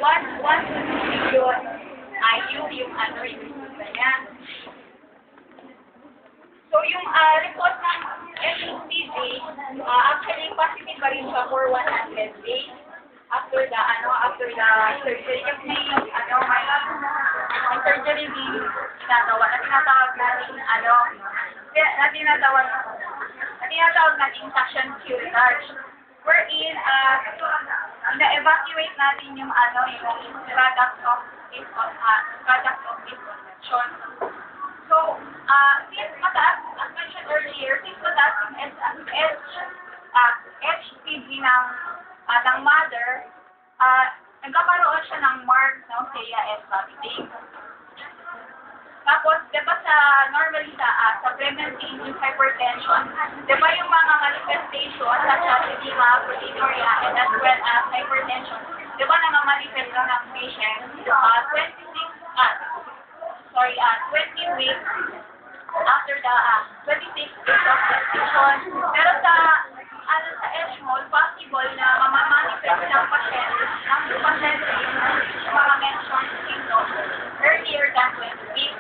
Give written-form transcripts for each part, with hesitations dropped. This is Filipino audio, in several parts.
one yun ay yung ano, yung resulta niya. So, yung report ng HCG, actually positive pa rin siya for 100 days after the surgery. Kasi may surgery din tinatawag natin natin suction curettage. Wherein, na-evacuate natin yung product of this connection. So, since mataas, as mentioned earlier, since mataas yung HCG ng mother, nagkakaroon siya ng mark ng CAS vomiting. Tapos, di ba normally sa pregnancy-induced hypertension, di ba yung mga manifestation such as edema, proteinuria, and as well as hypertension, di ba namamanifest lang ng patient 20 weeks after the 26 weeks of gestation. Pero sa ESMOL, possible na mamamanifest ng pasyente yung mga mentioned symptoms earlier than 20 weeks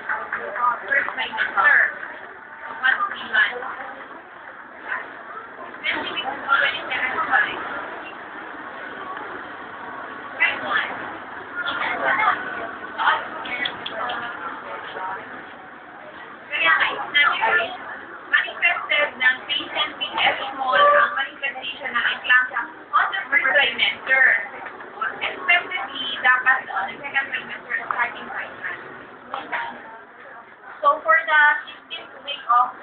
first trimester. 1 to 3 months. 20 weeks to 27 months. Right one. Kaya nga, manifested ng patient with ESMOL ang manifestation ng eclampsia on the first trimester. Expectedly, dapat on the second trimester starting 5 months. So, for the 16th week of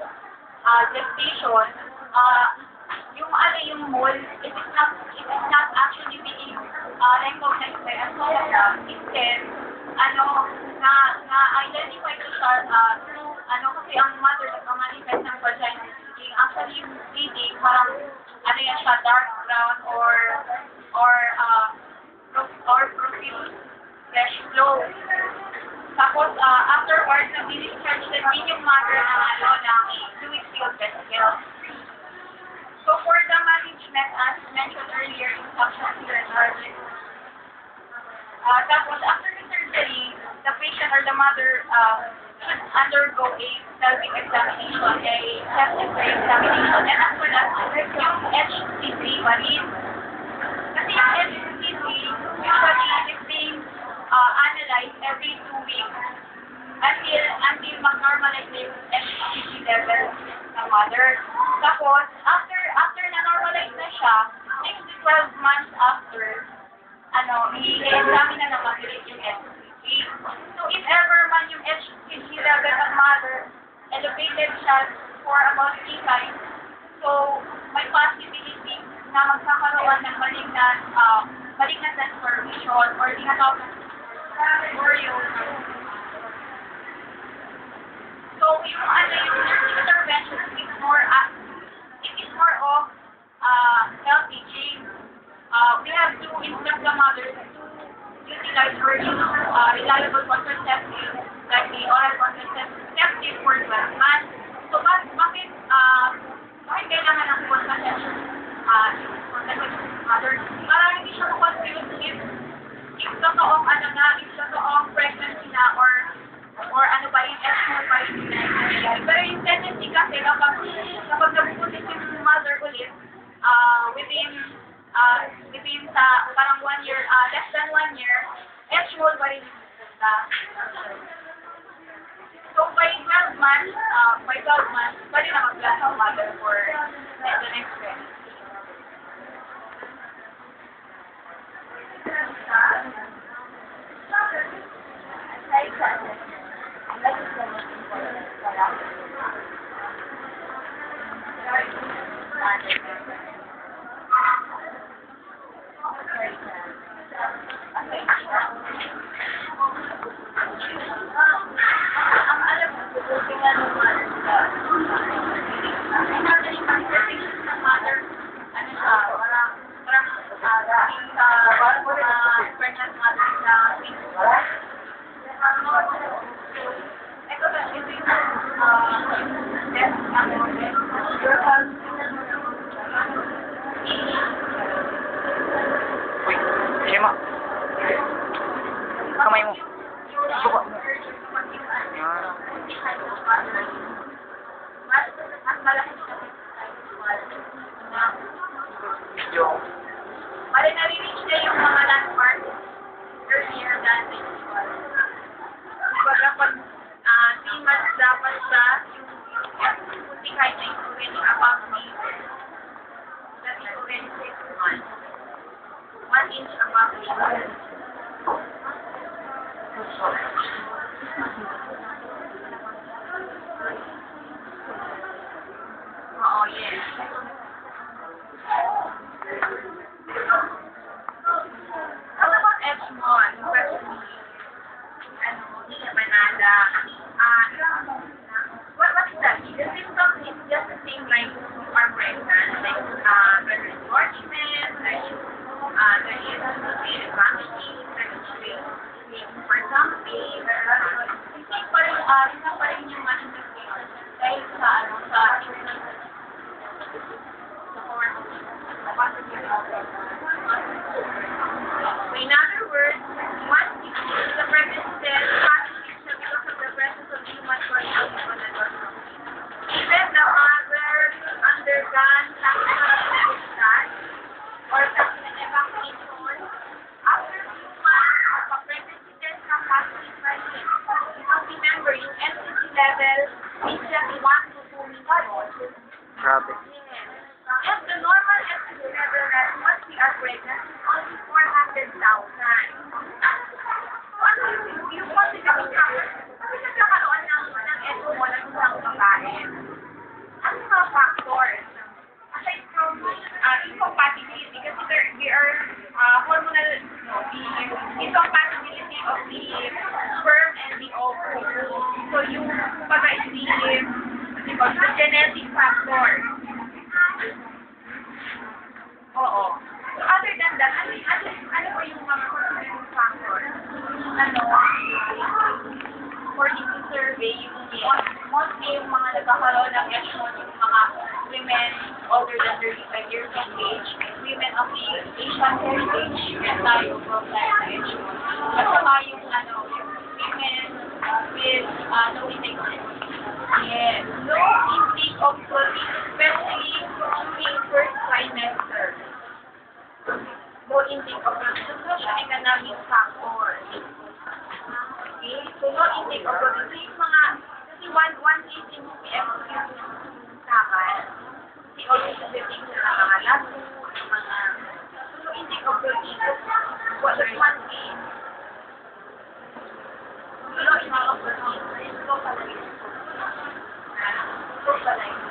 gestation, yung mole, it is not actually being recognized by a sonogram. Instead, na-identify ko siya through, kasi ang mother nagka-manifest ng vagina bleeding. Actually, yung bleeding, parang, yan siya, dark brown or profuse fresh flow. Tapos, afterwards, nag-discharge din yung mother ng fluid-filled vessel. So, for the management, as mentioned earlier, in suction curettage, tapos, after the surgery, the patient or the mother should undergo a self-examination, a chest-X-ray examination, and as well as yung HCG valid. Kasi yung HCG, usually, is being analyzed every 2 weeks until mag-normalize na yung HCG level ng mother. Tapos, after na-normalize na siya, next 12 months after, i-examine na naman ulit yung HCG. So, if ever man yung HCG level ng mother, elevated siya for about 3 times, so, may possibility na magkakaroon ng malignant transformation or tinatawag or yung so, yung nursing intervention is more of health teaching. We have to instruct the mothers to utilize or use reliable contraceptives like the oral contraceptive for 12 months. So, bakit kailangan ng contraception mothers? Para hindi siya confused if totoong pregnancy na or ba yung ESMOL pa rin nangyayari. Pero yung tendency kasi kapag nabubutis yung mother ulit, within sa parang 1 year, less than 1 year, ESMOL pa rin pupunta. So by 12 months, pwede na mag-plan ang mother for the next pregnancy. Kamay mo. Suka. Mas malaki siya. Bali, nare-reach na yung mga landmarks earlier than the usual. Kumbaga, pag 3 months dapat sa yung puti kahit na yung already above me, that is already 6 months. 1 inch above me. Oo, yes. What about Edgemont? Hindi siya manada. What's that? The symptoms is just the same like our pregnant. Like, there is enlargement, there is vomiting, there is waiting for something. Hindi pa rin yung manifestation dahil sa in other words, once the pregnancy test positive siya because of the presence of human corneal gonadotropin. Even the mother undergone sacrificial discharge or vaccine evacuation after 2 months of a pregnancy test na positive pa rin. Because remember, yung FCC level is just 1 to 2 million. Grabe. And the normal FCC level that once we are pregnant is only 400,000. Yung kasi kami nagkakaroon ng eto mo ng isang babae. Ano yung mga factors? Aside from incompatibility, kasi there are hormonal, the incompatibility of the sperm and the ovum. So yung the genetic factor. Oo. So other than that, ano po yung mga contributing factors? According to survey, mostly yung mga nagkakaroon ng Edgemont, yung mga women older than 35 years of age, women of the Asian heritage, yan tayo from like Edgemont. At saka yung women with no intake. Yes, no intake of protein, especially during first trimester. No intake of protein. So, siya economic factor. Okay? So, no intake of protein. So, yung mga, kasi one case in PMQ sa akin, si always suggesting sa mga laso, mga, so, no intake of protein. What is one case? No intake of protein. So, pala yun. So, pala yun.